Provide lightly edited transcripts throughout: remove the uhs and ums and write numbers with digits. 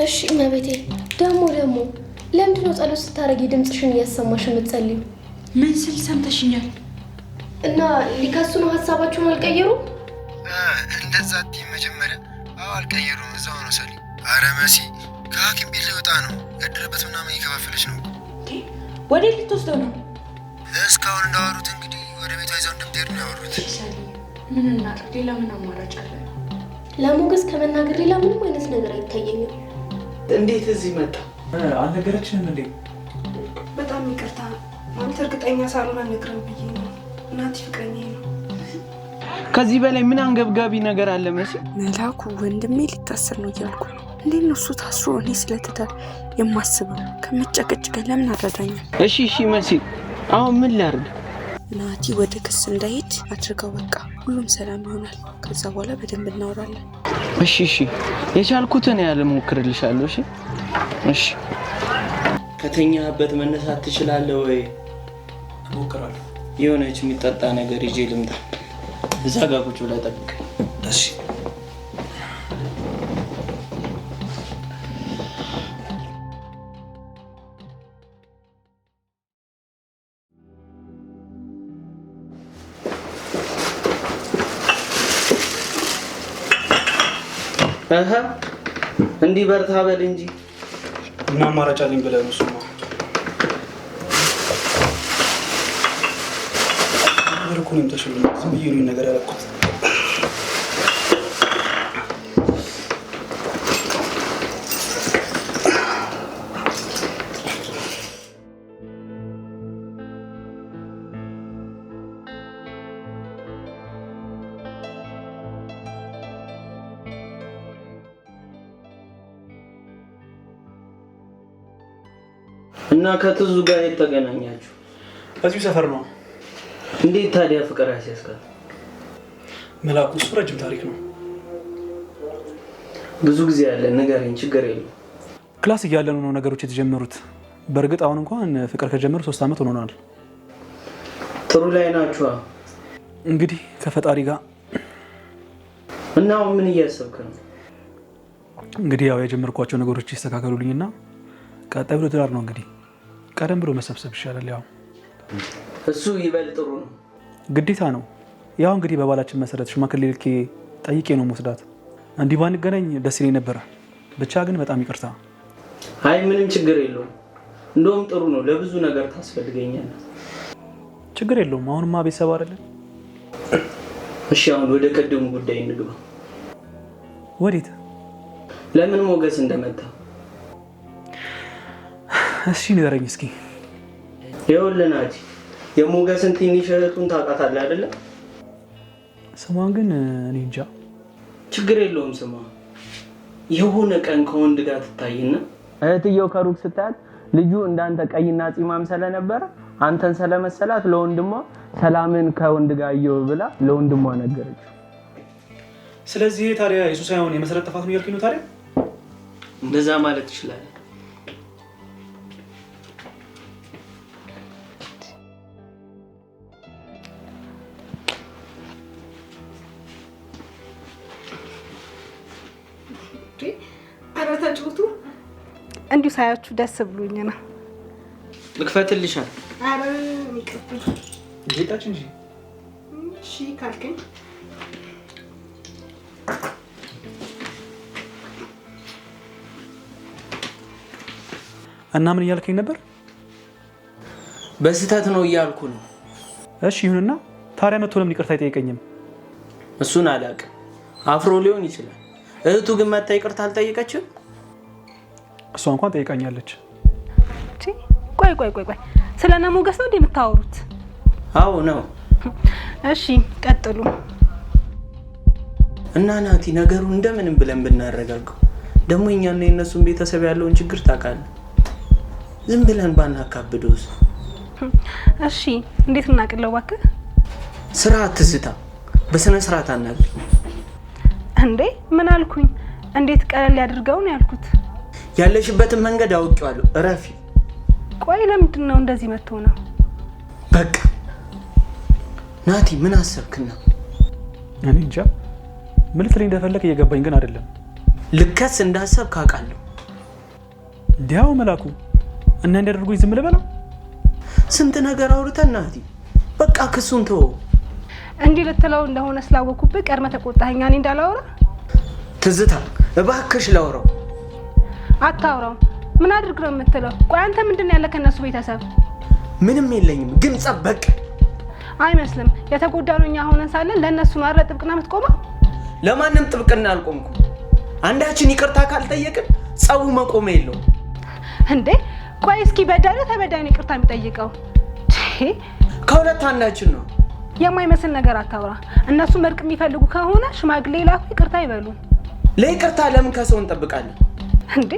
እሺ እመቤቴ። ደግሞ ለምንድን ነው ጸሎት ስታረጊ ድምጽሽን እያሰማሽ የምትጸልዩ? ምን ስል ሰምተሽኛል? እና ሊከሱ ነው ሀሳባቸውን አልቀየሩም? እንደዛ መጀመሪያ አልቀየሩም። እዛው ነው ሰሊ። አረ መሲ ከሐኪም ቤት ሊወጣ ነው። ያደረበት ምናምን እየከፋፈለች ነው። ወደ ልትወስደው ነው? እስካሁን እንዳወሩት እንግዲህ ወደ ቤቷ ይዘው እንደምትሄድ ነው ያወሩት። ምን እናድርግ? ሌላ ምን አማራጭ አለ? ለሞገስ ከመናገር ሌላ ምንም አይነት ነገር አይታየኝም። እንዴት እዚህ መጣ? አልነገረችንም እንዴ? በጣም ይቅርታ አንተ እርግጠኛ ሳልሆን አልነግረም ብዬ ነው። እናትሽ ፍቅረኛዬ ነው። ከዚህ በላይ ምን አንገብጋቢ ነገር አለ መሲ? መላኩ ወንድሜ ሊታሰር ነው እያልኩ ነው። እንዴት ነው እሱ ታስሮ እኔ ስለትዳር የማስበው? ከመጨቀጭቀኝ ለምን አረዳኛል? እሺ መሲ አሁን ምን ላድርግ? ናቲ ወደ ክስ እንዳይሄድ አድርገው። በቃ ሁሉም ሰላም ይሆናል። ከዛ በኋላ በደንብ እናወራለን። እሺ የቻልኩትን ያህል እሞክርልሻለሁ። እሺ ከተኛበት መነሳት ትችላለህ ወይ? እሞክራለሁ። የሆነች የሚጠጣ ነገር ይዤ ልምጣ። እዛ ጋር ቁጭ ብለህ ጠብቀኝ። እሺ እንዲህ በርታ በል እንጂ እና አማራጭ አለኝ ብለህ ነው? እሱማ እኮ ነው የምታሽለው። ዝም ብዬ ነው ነገር ያደረኩት። እና ከትዙ ጋር የተገናኛችሁ እዚሁ ሰፈር ነው። እንዴት ታዲያ ፍቅር ያስያዝካል? መላኩ እሱ ረጅም ታሪክ ነው። ብዙ ጊዜ ያለ ንገረኝ፣ ችግር የለም። ክላስ እያለን ነው ነገሮች የተጀመሩት። በእርግጥ አሁን እንኳን ፍቅር ከጀመሩ 3 ዓመት ሆኖናል። ጥሩ ላይ ናችሁ እንግዲህ ከፈጣሪ ጋር። እና ምን እያሰብክ ነው? እንግዲህ ያው የጀመርኳቸው ነገሮች ይስተካከሉልኝና ቀጣይ ብሎ ትዳር ነው። እንግዲህ ቀደም ብሎ መሰብሰብ ይሻላል። ያው እሱ ይበል ጥሩ ነው፣ ግዴታ ነው። ያው እንግዲህ በባላችን መሰረት ሽማግሌ ልኬ ጠይቄ ነው መውሰዳት። እንዲህ ባንገናኝ ደስ ይለኝ ነበረ። ብቻ ግን በጣም ይቅርታ። አይ ምንም ችግር የለውም። እንደውም ጥሩ ነው፣ ለብዙ ነገር ታስፈልገኛለህ። ችግር የለውም። አሁንማ ቤተሰብ አይደለን? እሺ አሁን ወደ ቀደሙ ጉዳይ እንግባ። ወዴት? ለምን ሞገስ እንደመጣ እሺ ንገረኝ እስኪ። ይኸውልህ ናቲ፣ የሞገስን ትንሽ እህቱን ታውቃታለህ አይደለ? ስሟን ግን እኔ እንጃ። ችግር የለውም ስሟ። የሆነ ቀን ከወንድ ጋር ትታይና እህትየው ከሩቅ ስታያት ልጁ እንዳንተ ቀይና ጺማም ስለነበረ አንተን ስለመሰላት ለወንድሟ ሰላምን ከወንድ ጋር አየሁ ብላ ለወንድሟ ነገረችው። ስለዚህ ታዲያ የሱ ሳይሆን የመሰረት ጥፋት ነው እያልከኝ ነው? ታዲያ እንደዛ ማለት ትችላለህ። አረታጭቱ እንዲሁ ሳያችሁ ደስ ብሎኝ ነው። ልክፈትልሻል። አረ ይቅርታ ጌታችን እንጂ እሺ ካልከኝ እና ምን እያልከኝ ነበር? በስተት ነው እያልኩ ነው። እሺ ይሁንና ታዲያ መጥቶ ለምን ይቅርታ አይጠይቀኝም? እሱን አላውቅም። አፍሮ ሊሆን ይችላል። እህቱ ግን መታ ይቅርታ አልጠየቀችም? እሷ እንኳን ጠይቃኛለች። ቆይ ስለና ሞገስ ነው እንደምታወሩት? አዎ ነው። እሺ ቀጥሉ። እና ናቲ ነገሩን እንደምንም ብለን ብናረጋጋው፣ ደግሞ እኛና የነሱን ቤተሰብ ያለውን ችግር ታውቃለህ። ዝም ብለን ባናካብደውስ? እሺ እንዴት እናቅለው? እባክህ ስርዓት ትዝታ፣ በስነ ስርዓት አናግር። እንዴ ምን አልኩኝ? እንዴት ቀለል ያድርገው ነው ያልኩት። ያለሽበትን መንገድ አውቄዋለሁ። እረፊ። ቆይ ለምንድን ነው እንደዚህ መጥቶ ነው? በቃ ናቲ ምን አሰብክና? እኔ እንጃ ምን ልትለኝ እንደፈለክ እየገባኝ ግን አይደለም። ልከስ እንዳሰብክ አውቃለሁ። እንዲያው መላኩ እና እንዲያደርጉኝ ዝም ልበለው? ስንት ነገር አውርተን ናቲ፣ በቃ ክሱን ተወው። እንዲህ ልትለው እንደሆነ ስላወኩብህ ቀድመህ ተቆጣኸኝ። እኔ እንዳላወራ ትዝታ እባክሽ ላውራው። አታውራው። ምን አድርግ ነው የምትለው? ቆይ አንተ ምንድን ነው ያለ ከነሱ ቤተሰብ? ምንም የለኝም፣ ግን ጸበቅ አይመስልም። የተጎዳነው እኛ ሆነን ሳለን ለእነሱ ነው አይደል ጥብቅና የምትቆመው? ለማንም ጥብቅና አልቆምኩም። አንዳችን ይቅርታ ካልጠየቅን ጸቡ መቆም የለውም እንዴ። ቆይ እስኪ በዳይ ተበዳይ ነው ይቅርታ የሚጠይቀው? ከሁለት አንዳችን ነው። የማይመስል ነገር አታውራ። እነሱ እርቅ የሚፈልጉ ከሆነ ሽማግሌ ላኩ ይቅርታ ይበሉ። ለይቅርታ ለምን ከሰው እንጠብቃለን እንዴ?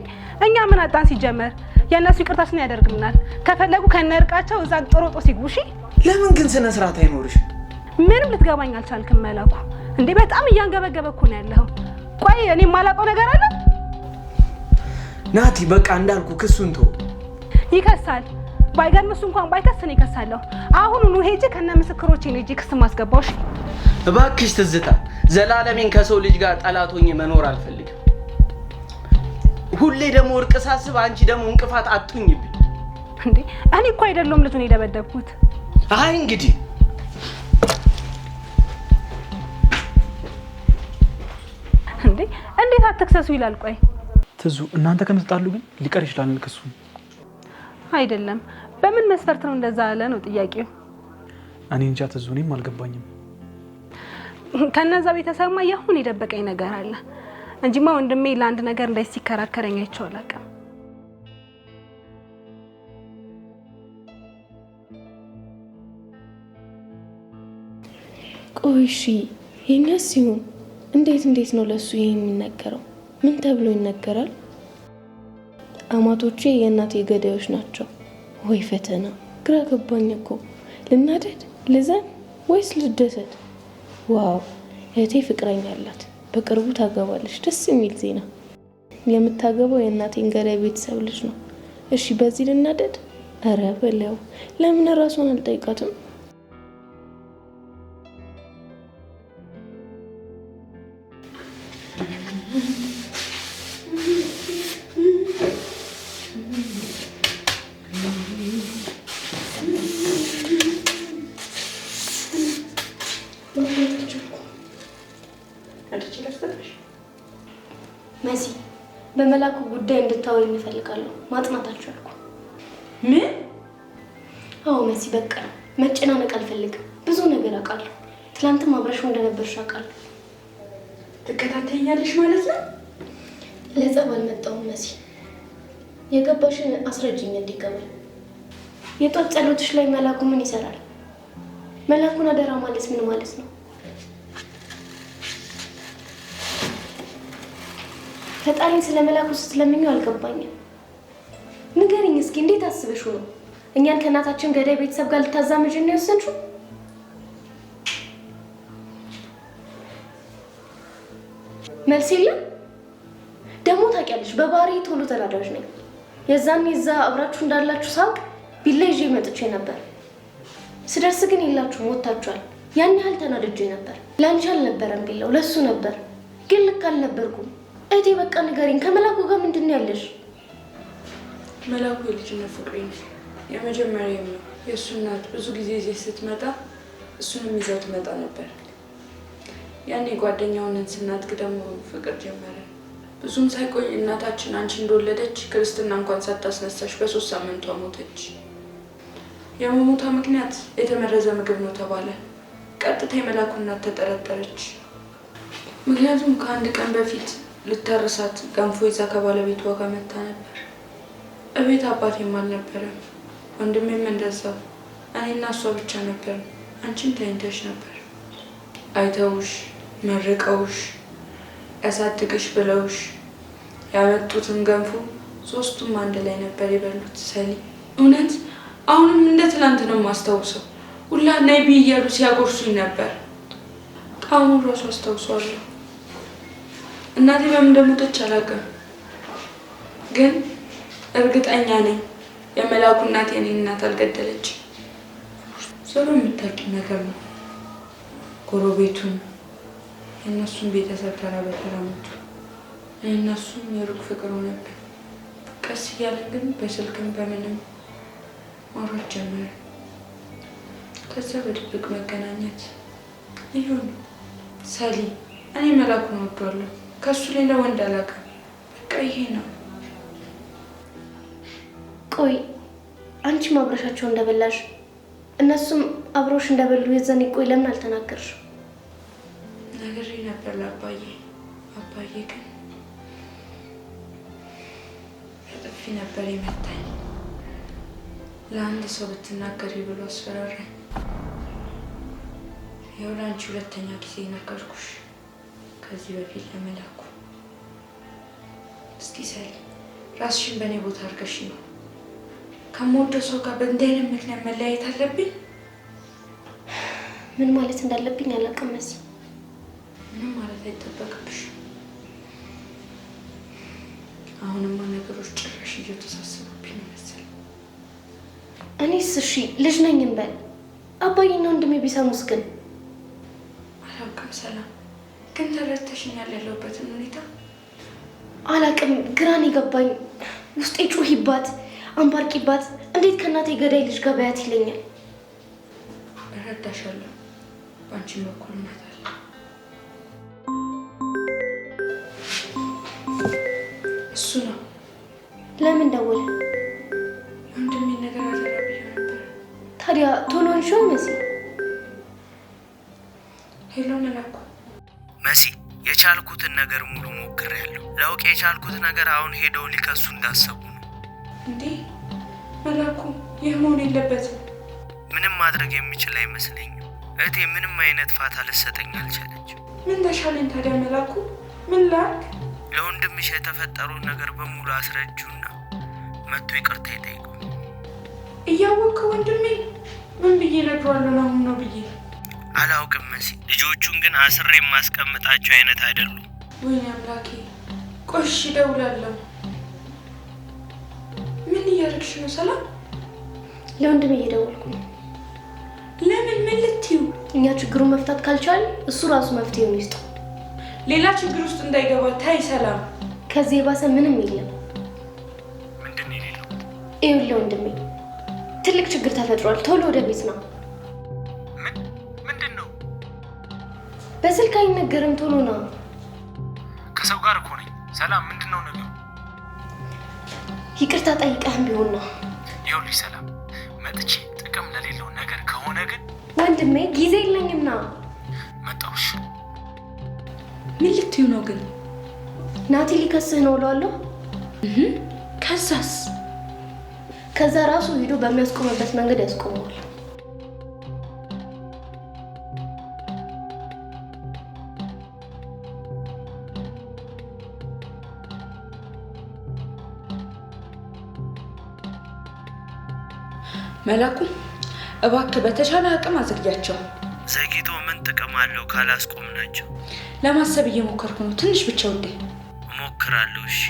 እኛ ምን አጣን ሲጀመር? የእነሱ ይቅርታ ስን ያደርግልናል። ከፈለጉ ከነርቃቸው እዛ ጥሮጦ ሲጉሺ። ለምን ግን ስነ ስርዓት አይኖርሽ? ምንም ልትገባኝ አልቻልክም መላኩ። እንዴ በጣም እያንገበገበ እኮ ነው ያለው። ቆይ እኔ የማላውቀው ነገር አለ? ናቲ በቃ እንዳልኩ ክሱን ተው። ይከሳል። ባይገርም እሱ እንኳን ባይከስ ነው ይከሳለሁ። አሁኑኑ ሄጄ ከነ ምስክሮቼ ነው ሄጄ ክስ ማስገባው። እሺ እባክሽ ትዝታ፣ ዘላለሜን ከሰው ልጅ ጋር ጠላት ሆኜ መኖር አልፈልግም። ሁሌ ደግሞ እርቅ ሳስብ አንቺ ደግሞ እንቅፋት አትሁኝብኝ። እንዴ እኔ እኮ አይደለም ልጁን የደበደብኩት። አይ እንግዲህ እንዴ እንዴት አትክሰሱ ይላል? ቆይ ትዙ እናንተ ከምትጣሉ ግን ሊቀር ይችላል ክሱ። አይደለም በምን መስፈርት ነው እንደዛ ያለ ነው ጥያቄው? እኔ እንጃ ትዙ፣ እኔም አልገባኝም። ከነዛ ቤተሰብማ ያሁን የደበቀኝ ነገር አለ እንጂማ ወንድሜ ለአንድ ነገር እንዳይሲከራከረኝ አይቼው አላውቅም። ቆይ እሺ የኛስ ሲሆን እንዴት ነው ለሱ ይሄ የሚነገረው? ምን ተብሎ ይነገራል? አማቶቼ የእናቴ ገዳዮች ናቸው። ወይ ፈተና! ግራ ገባኝ እኮ። ልናደድ፣ ልዘን ወይስ ልደሰት? ዋው እህቴ ፍቅረኛ አላት፣ በቅርቡ ታገባለች። ደስ የሚል ዜና። የምታገባው የእናቴን ገዳይ ቤተሰብ ልጅ ነው። እሺ በዚህ ልናደድ? አረ በለው። ለምን ራሷን አልጠይቃትም? መሲ በመላኩ ጉዳይ እንድታወሪኝ እፈልጋለሁ። ማጥናት አልቻልኩም። ምን? አዎ መሲ በቃ መጨናነቅ አልፈልግም። ብዙ ነገር አውቃለሁ። ትላንትም አብረሽው እንደነበርሽ አውቃለሁ። ትከታተኛለሽ ማለት ነው? ለጸብ አልመጣሁም መሲ። የገባሽን አስረጅኝ እንዲገባኝ። የጧት ጸሎትሽ ላይ መላኩ ምን ይሰራል? መላኩን አደራ ማለት ምን ማለት ነው? ፈጣሪን ስለ መላኩ ስትለምኚው አልገባኝም። ንገሪኝ እስኪ እንዴት አስበሽው ነው እኛን ከእናታችን ገዳይ ቤተሰብ ጋር ልታዛምጅ ነው የወሰንሽው? መልስ የለም። ደግሞ ታውቂያለሽ በባህሪ ቶሎ ተናዳጅ ነኝ። የዛኔ እዛ አብራችሁ እንዳላችሁ ሳውቅ ቢላ ይዤ መጥቼ ነበር። ስደርስ ግን የላችሁም፣ ወጥታችኋል። ያን ያህል ተናድጄ ነበር። ላንቺ አልነበረም ቢላው ለሱ ነበር። ግን ልክ አልነበርኩም። እህቴ በቃ ንገሪኝ፣ ከመላኩ ጋር ምንድን ነው ያለሽ? መላኩ የልጅነት ፍቅሬ ነው። የመጀመሪያው ነው። የእሱ እናት ብዙ ጊዜ እዚህ ስትመጣ እሱንም ይዘው ትመጣ ነበር። ያኔ ጓደኛውን ስናድግ ደግሞ ፍቅር ጀመረ። ብዙም ሳይቆይ እናታችን አንቺ እንደወለደች ክርስትና እንኳን ሳታስነሳሽ በ3 ሳምንቷ ሞተች። የመሞቷ ምክንያት የተመረዘ ምግብ ነው ተባለ። ቀጥታ የመላኩ እናት ተጠረጠረች። ምክንያቱም ከአንድ ቀን በፊት ልታርሳት ገንፎ ይዛ ከባለቤቷ ጋር መታ ነበር። እቤት አባቴም አልነበረም፣ ወንድሜም እንደዛው። እኔና እሷ ብቻ ነበር። አንቺም ተኝተሽ ነበር። አይተውሽ መርቀውሽ ያሳድግሽ ብለውሽ ያመጡትን ገንፎ 3ቱም አንድ ላይ ነበር የበሉት። ሰሊ እውነት አሁንም እንደ ትላንት ነው የማስታውሰው። ሁላ ነይ ቢ እያሉ ሲያጎርሱኝ ነበር። ጣዕሙን እራሱ አስታውሰዋለሁ። እናቴ በምን እንደሞተች አላውቅም፣ ግን እርግጠኛ ነኝ የመላኩ እናት የኔን እናት አልገደለች። ዞሮ የምታውቂው ነገር ነው። ጎረቤቱን የእነሱን ቤተሰብ ተራ በተራ ሞቱ። እነሱም የሩቅ ፍቅር ሆነብን። ቀስ እያለን ግን በስልክም በምንም ማውራት ጀመረ። ከዛ በድብቅ መገናኘት ይሁን ሰሊ እኔ መላኩን እወዳለሁ። ከሱ ሌላ ወንድ አላውቅም። በቃ ይሄ ነው። ቆይ አንቺ ማብረሻቸው እንደበላሽ እነሱም አብሮሽ እንደበሉ የዛኔ ቆይ ለምን አልተናገርሽ? ነግሬ ነበር ለአባዬ። አባዬ ግን በጥፊ ነበር የመታኝ። ለአንድ ሰው ብትናገሪ ብሎ አስፈራራኝ። ይኸው ለአንቺ ሁለተኛ ጊዜ ነገርኩሽ። ከዚህ በፊት ለመላኩ እስኪ ሰሊ ራስሽን በእኔ ቦታ አድርገሽ ነው ከምወደው ሰው ጋር በእንዲህ አይነት ምክንያት መለያየት አለብኝ? ምን ማለት እንዳለብኝ አላውቅም። መሲ ምንም ማለት አይጠበቅብሽም። አሁንማ ነገሮች ጭራሽ እየተሳሰቡብኝ ነው መሰለኝ። እኔስ እሺ ልጅ ነኝ እንበል፣ አባዬና ወንድሜ ቢሰሙስ ግን? አላውቅም ሰላም፣ ግን ተረድተሽኛል ያለሁበትን ሁኔታ? አላውቅም፣ ግራን የገባኝ ውስጤ ጩሂባት አንባርቂባት እንዴት ከእናቴ ገዳይ ልጅ ጋር በያት ይለኛል። እረዳሻለሁ። በአንቺም በኩል እውነት አለ። እሱ ነው። ለምን ደወለ? ወንድሜን ነገር አደራ ብዬው ነበር። ታዲያ ቶሎ አንሺው መሲ። ሄሎ መላኩ። መሲ የቻልኩትን ነገር ሙሉ ሞክሬያለሁ። ለውቅ የቻልኩት ነገር አሁን ሄደው ሊከሱ እንዳሰቡ ነው። እንዴ መላኩ፣ ይህ መሆን የለበትም። ምንም ማድረግ የሚችል አይመስለኝም። እህቴ ምንም አይነት ፋታ ልትሰጠኝ አልቻለችም። ምን ተሻለኝ ታዲያ መላኩ? ምን ላድርግ? ለወንድምሽ የተፈጠሩን ነገር በሙሉ አስረጁና መጥቶ ይቅርታ ይጠይቁ። እያወቅህ ወንድሜ ምን ብዬ እነግረዋለሁ? አሁን ነው ብዬ አላውቅም መሲ። ልጆቹን ግን አስሬ የማስቀምጣቸው አይነት አይደሉም። ወይኔ አምላኬ። ቆሽ እደውላለሁ። ምን እያደረግሽ ነው ሰላም? ለወንድሜ እየደወልኩ ነው። ለምን? ምን ልትዩ? እኛ ችግሩን መፍታት ካልቻል እሱ ራሱ መፍትሄውን ይስጠው። ሌላ ችግር ውስጥ እንዳይገባ ታይ ሰላም። ከዚህ የባሰ ምንም የለም። ምንድን ነው የሌለው? ይኸውልህ ወንድሜ ትልቅ ችግር ተፈጥሯል። ቶሎ ወደ ቤት ነው። ምንድን ነው? በስልክ አይነገርም። ቶሎ ነው። ከሰው ጋር እኮ ነኝ። ሰላም ምንድን ነው ነገሩ? ይቅርታ ጠይቀህም ቢሆን ነው። ይኸውልሽ ሰላም፣ መጥቼ ጥቅም ለሌለው ነገር ከሆነ ግን ወንድሜ ጊዜ የለኝምና መጣሁሽ። ምን ልትዩ ነው ግን? ናቲ ሊከስህ ነው እለዋለሁ። ከዛስ? ከዛ ራሱ ሄዶ በሚያስቆምበት መንገድ ያስቆመዋል። መላኩ እባክህ በተሻለ አቅም አዘግያቸው። ዘግይቶ ምን ጥቅም አለው ካላስቆምናቸው? ለማሰብ እየሞከርኩ ነው። ትንሽ ብቻ ውዴ። እሞክራለሁ። እሺ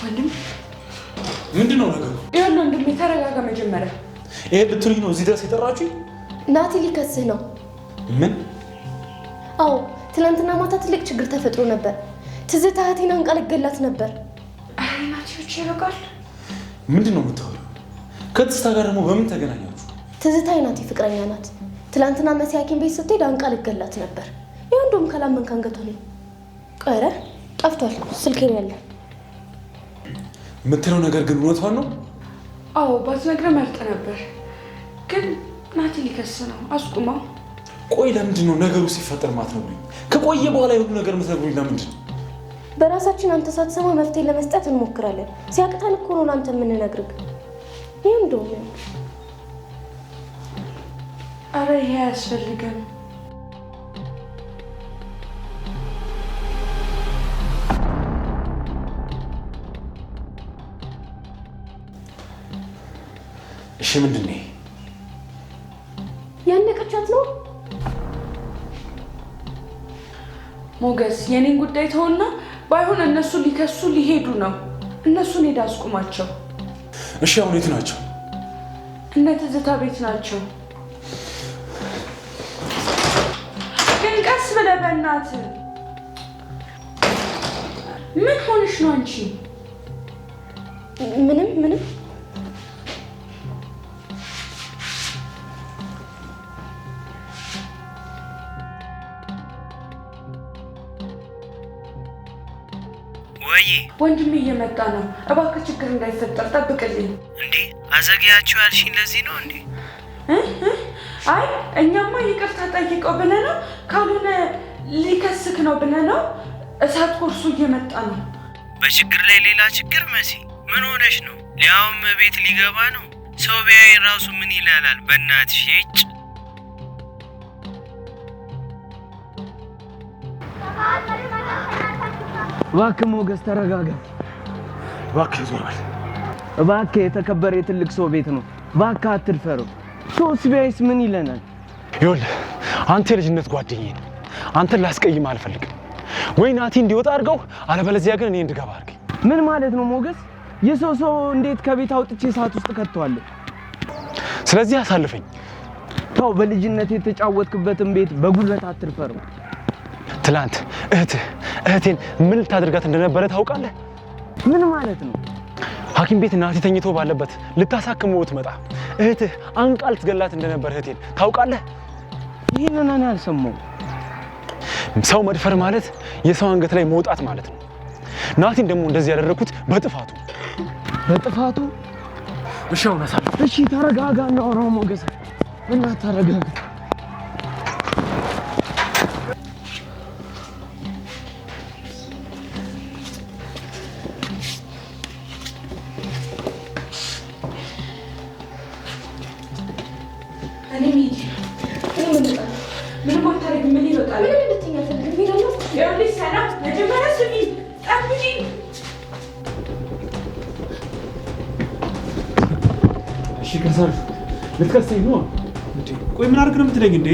ወንድም ምንድን ነው ነገሩ? ይኸውልህ ወንድሜ ተረጋጋ መጀመሪያ። ይሄ ልትሉኝ ነው እዚህ ድረስ የጠራችሁኝ? ናቲ ሊከስህ ነው። ምን? አዎ ትናንትና ማታ ትልቅ ችግር ተፈጥሮ ነበር። ትዝታ እህቴን አንቃ ልትገላት ነበር። አይ ናቲዎች ይበቃል። ምንድን ነው የምታወሪው? ከትዝታ ጋር ደግሞ በምን ተገናኛችሁ? ትዝታ የናቲ ፍቅረኛ ናት። ትናንትና መሲ ሐኪም ቤት ስትሄድ አንቃ ልትገላት ነበር። ይኸው እንደውም ካላመንክ አንገቷ ነው። ቆይ ኧረ ጠፍቷል። ስልኬን ያለ የምትለው ነገር ግን እውነቷን ነው? አዎ ባትነግረህ መርጥ ነበር፣ ግን ናቲ ሊከስ ነው። አስቁመው። ቆይ ለምንድን ነው ነገሩ ሲፈጠር ማትነግሩኝ? ከቆየ በኋላ የሁሉ ነገር የምትነግሩኝ ለምንድን ነው? በራሳችን አንተ ሳትሰማ መፍትሄ ለመስጠት እንሞክራለን። ሲያቅታን እኮ ነው አንተ የምንነግርህ። ይሄ እንደውም አረ ይሄ አያስፈልግም። እሺ ምንድን ነው? ያነቀቻት ነው። ሞገስ የኔን ጉዳይ ተውና፣ ባይሆን እነሱ ሊከሱ ሊሄዱ ነው። እነሱን ሄዳ አስቁማቸው። እሺ አሁን የት ናቸው? እነ ትዝታ ቤት ናቸው። ግን ቀስ ብለህ በእናትህ። ምን ሆነሽ ነው አንቺ? ምንም ወይ ወንድሜ እየመጣ ነው። እባክህ ችግር እንዳይፈጠር ጠብቅልኝ። እንዴ አዘግያችሁ ያልሽኝ ለዚህ ነው እንዴ? አይ እኛማ ይቅርታ ጠይቀው ብለህ ነው፣ ካልሆነ ሊከስክ ነው ብለህ ነው። እሳት ኮርሱ እየመጣ ነው። በችግር ላይ ሌላ ችግር መሲ፣ ምን ሆነሽ ነው? ሊያውም ቤት ሊገባ ነው። ሰው ቢያይ ራሱ ምን ይላላል? በእናትሽ ሄጭ። እባክህ ሞገስ ተረጋጋ። እባክህ ዞር በል። እባክህ የተከበረ የትልቅ ሰው ቤት ነው። እባክህ አትድፈረው። ሰውስ ቢያይስ ምን ይለናል? ይኸውልህ አንተ የልጅነት ጓደኛዬ ነህ። አንተን ላስቀይም አልፈልግም። ወይ ናቲ እንዲወጣ አድርገው፣ አለበለዚያ ግን እኔ እንድገባ አድርገኝ። ምን ማለት ነው ሞገስ? የሰው እንዴት ከቤት አውጥቼ እሳት ውስጥ ከተዋለሁ? ስለዚህ አሳልፈኝ። ተው፣ በልጅነት የተጫወትክበትን ቤት በጉልበት አትድፈረው። ትላንት እህቴን ምን ልታደርጋት እንደነበረ ታውቃለህ? ምን ማለት ነው? ሐኪም ቤት ናቲ ተኝቶ ባለበት ልታሳክመው ትመጣ እህትህ አንቃ ልትገላት እንደነበረ እህቴን ታውቃለህ? ይሄንን እኔ አልሰማሁም። ሰው መድፈር ማለት የሰው አንገት ላይ መውጣት ማለት ነው። ናቲን ደግሞ እንደዚህ ያደረኩት በጥፋቱ። እሺ አሁን አሳልፍ። እሺ ተረጋጋ፣ እናውራው ሞገስ። በእናትህ ተረጋጋ። ምንም አታረግም። ምን ይወጣል? ምንም እንድትኛ ፈልግ ነው። ይኸውልሽ ሰላም፣ መጀመሪያ ስሚ፣ ጠብቂ። እሺ ከዛል ልትከሰኝ ነው እንዴ? ቆይ ምን አድርግ ነው የምትለኝ እንዴ?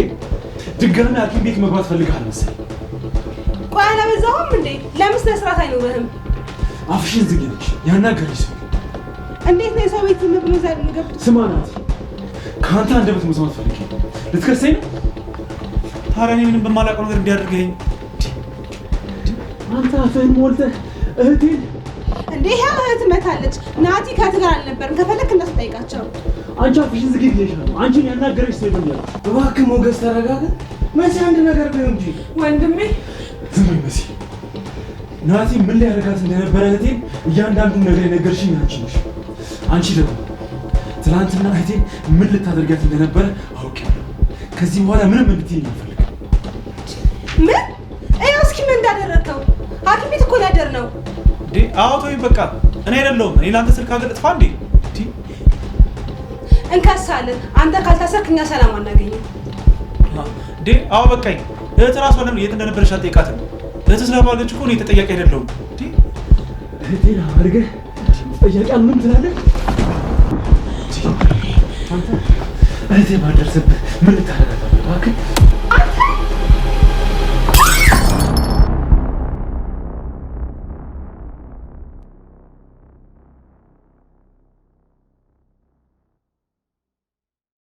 ድጋሚ ሐኪም ቤት መግባት ፈልጋለሁ መሰለኝ። ቆይ አላበዛሁም እንዴ? ለምን ስነ ስርዓት አይኖርህም? አፍሽን ዝጊ ነሽ። ያናገርሽ ሰው እንዴት ነው የሰው ቤት ዝም ብሎ ዘል ገብቶ? ስማ ናቲ፣ ከአንተ አንደበት መስማት ፈልጌ ልትከሰኝ ነው? ታዲያ እኔ ምንም በማላውቀው ነገር እንዲያደርገኝ አንተ አፍህን ሞልተህ እህቴን እንዴ? ያው እህት መታለች። ናቲ ከእህት ጋር አልነበረም። ከፈለክ እነሱ ጠይቃቸው። አንቺ አፍሽን ዝጊ ብዬሻለሁ። አንቺን ያናገረሽ ሰው የለም። እባክህ ሞገስ ተረጋጋ። መሲ አንድ ነገር ቢሆን እንጂ ወንድሜ ዝም በይ መሲ። ናቲ ምን ሊያደርጋት እንደነበረ እህቴን እያንዳንዱን ነገር የነገርሽኝ አንቺ ነሽ። አንቺ ደግሞ ትናንትና እህቴን ምን ልታደርጋት እንደነበረ አውቄያለሁ። ከዚህ በኋላ ምንም እንድትይኝ አልፈልግም። ምን? ይኸው እስኪ ምን እንዳደረግከው። ሐኪም ቤት እኮ ሊያደር ነው እንዴ? አዎ ተወኝ በቃ። እኔ አይደለሁም። እኔ ለአንተ ስልክ አገር ጥፋ እንዴ? እንከሳለን። አንተ ካልታሰርክ እኛ ሰላም አናገኝም። እንዴ? አዎ በቃኝ። እህት እራሷ ለምን የት እንደነበረች አልጠይቃትም? እህት ስለባለች እኮ እኔ ተጠያቂ አይደለሁም። እንዴ? እህቴን አድርገህ ተጠያቂ ምን ትላለህ? አንተ እህቴ ባደርስብህ ምን ልታደርጋት? እባክህ